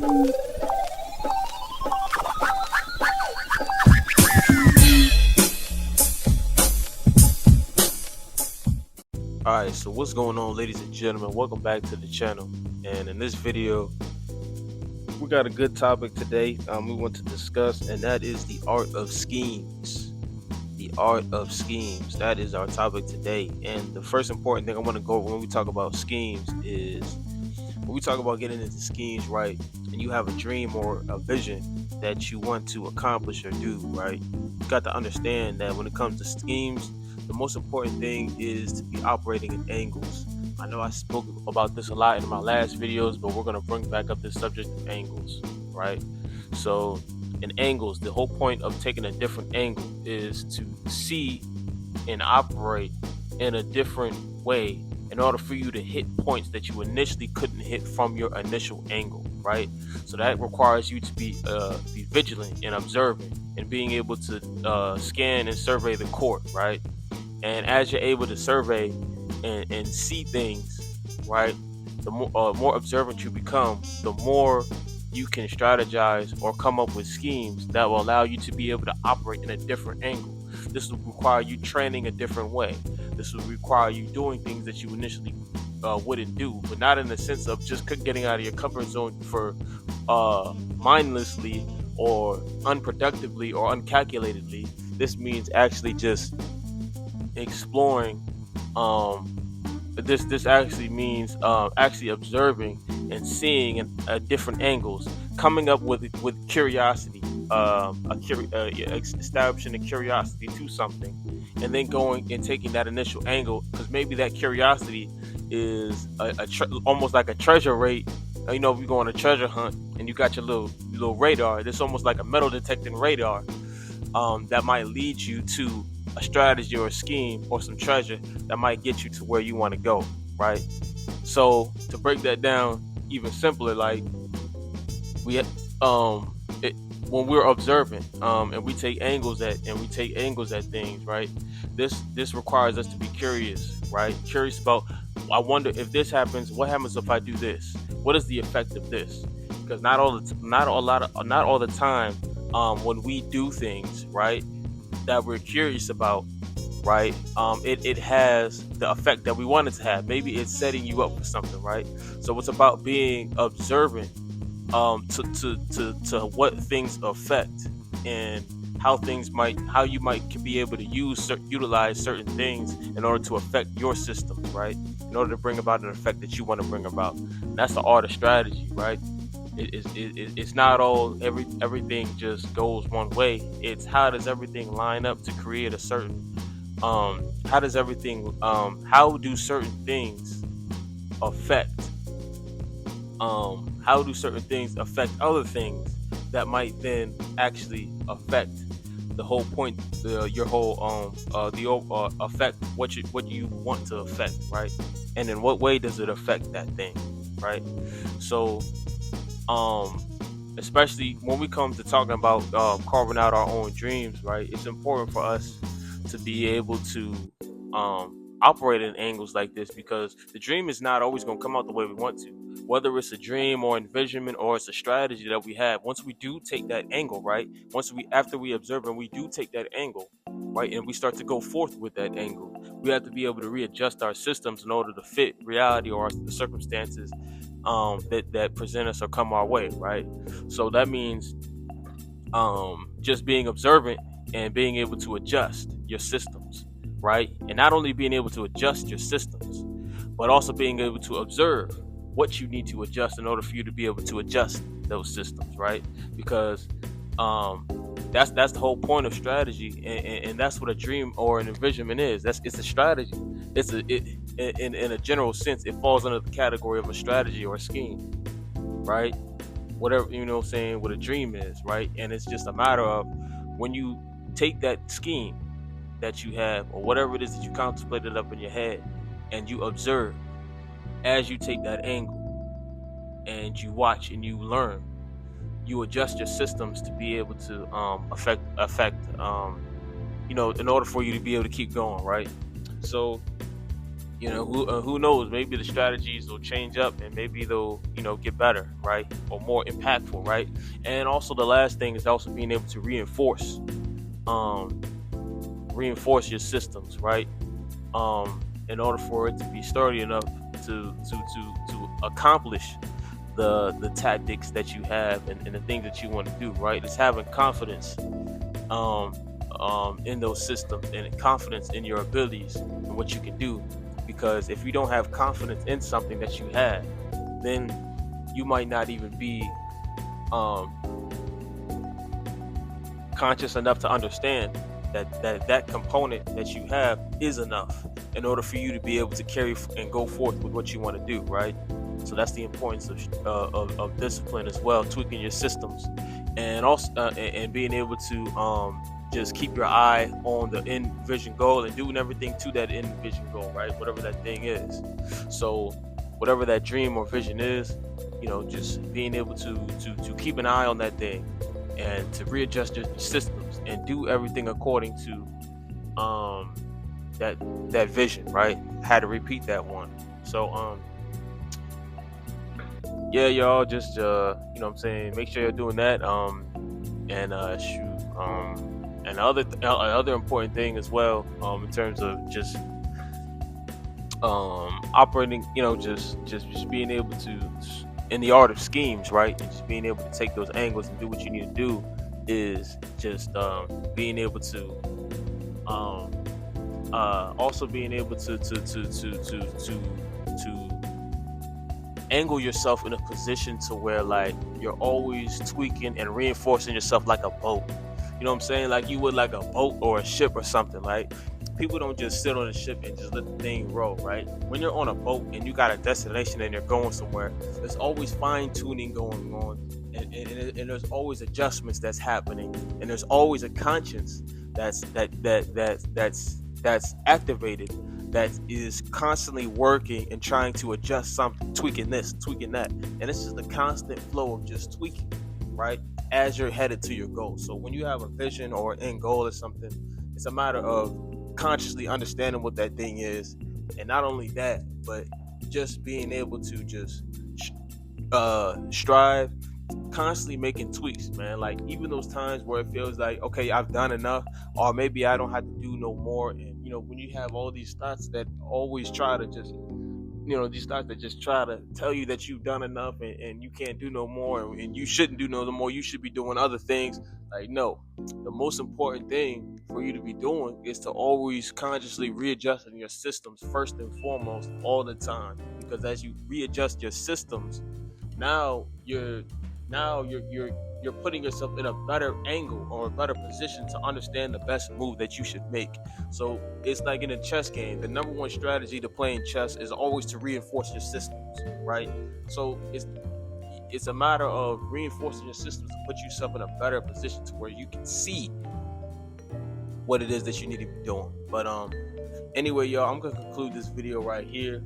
Alright, so what's going on, ladies and gentlemen? Welcome back to the channel. And in this video, we got a good topic today we want to discuss, and that is the art of schemes. The art of schemes. That is our topic today. And the first important thing I want to go over when we talk about schemes is when we talk about getting into schemes, right? And you have a dream or a vision that you want to accomplish or do, right? You got to understand that when it comes to schemes, the most important thing is to be operating in angles. I know I spoke about this a lot in my last videos, but we're going to bring back up this subject of angles, right? So in angles, the whole point of taking a different angle is to see and operate in a different way in order for you to hit points that you initially couldn't hit from your initial angle, right? So that requires you to be vigilant and observant and being able to scan and survey the court, right? And as you're able to survey and see things, right, the more observant you become, the more you can strategize or come up with schemes that will allow you to be able to operate in a different angle. This will require you training a different way. This will require you doing things that you initially wouldn't do, but not in the sense of just getting out of your comfort zone for mindlessly or unproductively or uncalculatedly. This means actually just exploring. This actually means actually observing and seeing in different angles, coming up with curiosity, establishing a curiosity to something, and then going and taking that initial angle, because maybe that curiosity is almost like a treasure raid. You know, if you go on a treasure hunt and you got your little radar, it's almost like a metal detecting radar that might lead you to a strategy or a scheme or some treasure that might get you to where you want to go, right? So to break that down even simpler, like when we're observant and we take angles at things, right? This requires us to be curious, right? Curious about, I wonder if this happens, what happens if I do this? What is the effect of this? Because not all the time when we do things, right, that we're curious about, right, it has the effect that we want it to have. Maybe it's setting you up for something, right? So it's about being observant to what things affect and how you might be able to utilize certain things in order to affect your systems, right? In order to bring about an effect that you want to bring about. And that's the art of strategy, right? It's not all everything just goes one way. It's how does everything line up to create a certain how do certain things affect other things that might then actually affect the whole point, affect what you want to affect, right? And in what way does it affect that thing, right? So especially when we come to talking about carving out our own dreams, right? It's important for us to be able to operate in angles like this, because the dream is not always going to come out the way we want to. Whether it's a dream or envisionment or it's a strategy that we have, once we do take that angle, right? After we observe and we do take that angle, right, and we start to go forth with that angle, we have to be able to readjust our systems in order to fit reality or the circumstances that present us or come our way, right? So that means just being observant and being able to adjust your systems, right? And not only being able to adjust your systems, but also being able to observe what you need to adjust in order for you to be able to adjust those systems, right? Because that's the whole point of strategy, and that's what a dream or an envisionment is. It's a strategy. In a general sense, it falls under the category of a strategy or a scheme, right? Whatever, you know what I'm saying, what a dream is, right? And it's just a matter of when you take that scheme that you have or whatever it is that you contemplated up in your head, and you observe as you take that angle and you watch and you learn, you adjust your systems to be able to affect in order for you to be able to keep going, right? So who knows? Maybe the strategies will change up, and maybe they'll get better, right, or more impactful, right? And also the last thing is also being able to um, reinforce your systems, right? In order for it to be sturdy enough to accomplish the tactics that you have, and the things that you want to do, right? It's having confidence um, in those systems, and confidence in your abilities and what you can do. Because if you don't have confidence in something that you have, then you might not even be um, conscious enough to understand that component that you have is enough in order for you to be able to carry and go forth with what you want to do, right? So that's the importance of discipline as well, tweaking your systems, and also and being able to just keep your eye on the end vision goal and doing everything to that end vision goal, right? Whatever that thing is. So whatever that dream or vision is, just being able to keep an eye on that thing, and to readjust your systems and do everything according to that vision, right? Had to repeat that one. So yeah, y'all, just what I'm saying, make sure you're doing that. And shoot, and other important thing as well, in terms of just operating, just being able to, in the art of schemes, right? And just being able to take those angles and do what you need to do, is just being able to also being able to angle yourself in a position to where, like, you're always tweaking and reinforcing yourself like a boat. You know what I'm saying? Like you would like a boat or a ship or something. Like, people don't just sit on a ship and just let the thing roll, right? When you're on a boat and you got a destination and you're going somewhere, there's always fine tuning going on, and there's always adjustments that's happening, and there's always a conscience that's activated, that is constantly working and trying to adjust something, tweaking this, tweaking that, and it's just a constant flow of just tweaking, right, as you're headed to your goal. So when you have a vision or an end goal or something, it's a matter of consciously understanding what that thing is, and not only that, but just being able to just strive, constantly making tweaks, man. Like, even those times where it feels like, okay, I've done enough, or maybe I don't have to do no more. And when you have all these thoughts that always try to just these thoughts that just try to tell you that you've done enough, and you can't do no more, and you shouldn't do no more, you should be doing other things. Like, no, the most important thing for you to be doing is to always consciously readjusting your systems first and foremost, all the time. Because as you readjust your systems, now you're putting yourself in a better angle or a better position to understand the best move that you should make. So it's like in a chess game, the number one strategy to playing chess is always to reinforce your systems, right? So it's a matter of reinforcing your systems to put yourself in a better position to where you can see what it is that you need to be doing. But anyway, y'all, I'm gonna conclude this video right here.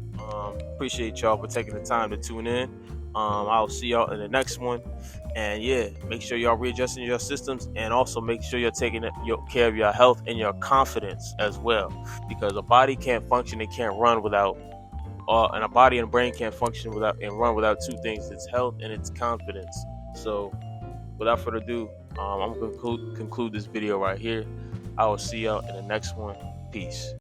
Appreciate y'all for taking the time to tune in. I'll see y'all in the next one. And yeah, make sure y'all readjusting your systems, and also make sure you're taking care of your health and your confidence as well. Because a body can't function and can't run without, and a body and brain can't function without and run without two things: its health and its confidence. So without further ado, I'm gonna conclude this video right here. I will see y'all in the next one. Peace.